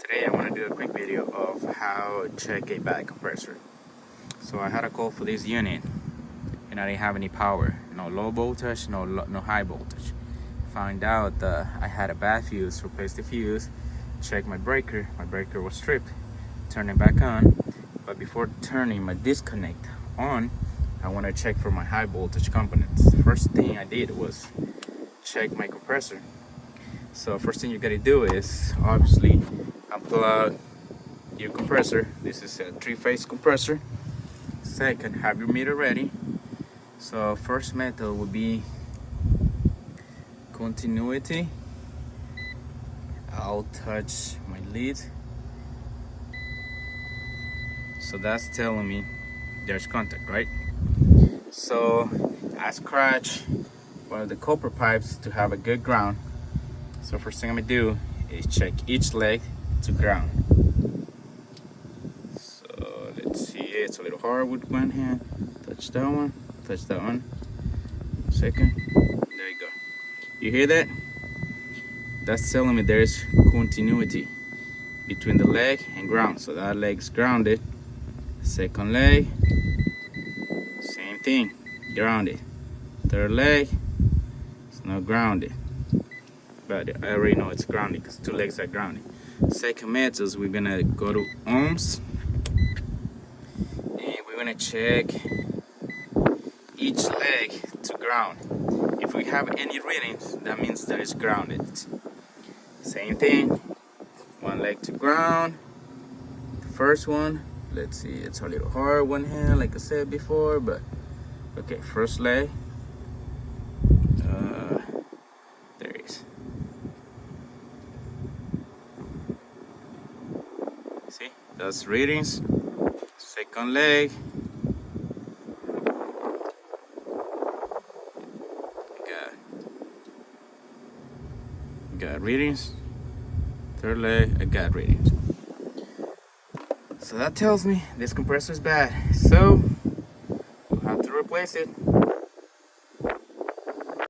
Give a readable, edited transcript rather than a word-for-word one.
Today I want to do a quick video of how to check a bad compressor. So I had a call for this unit and I didn't have any power, no low voltage, no high voltage. Found out that I had a bad fuse, replaced the fuse, checked my breaker was stripped, turned it back on, but before turning my disconnect on, I want to check for my high voltage components. First thing I did was check my compressor. So first thing you gotta do is obviously unplug your compressor. This is a 3-phase compressor. Second, have your meter ready. So first method would be continuity. I'll touch my lead. So that's telling me there's contact, right? So I scratch one of the copper pipes to have a good ground. So first thing I'm gonna do is check each leg to ground. So let's see, it's a little hard with one hand. Touch that one, touch that one. Second, there you go. You hear that? That's telling me there's continuity between the leg and ground. So that leg's grounded. Second leg, same thing, grounded. Third leg, it's not grounded. But I already know it's grounded because 2 legs are grounded. Second method, we're gonna go to ohms and we're gonna check each leg to ground. If we have any readings, that means that it's grounded. Same thing, 1 leg to ground. The first one, let's see, it's a little hard, one hand, like I said before, but okay, first leg. There it is. See, that's readings. Second leg. Got readings. Third leg, I got readings. So that tells me this compressor is bad. So we'll have to replace it.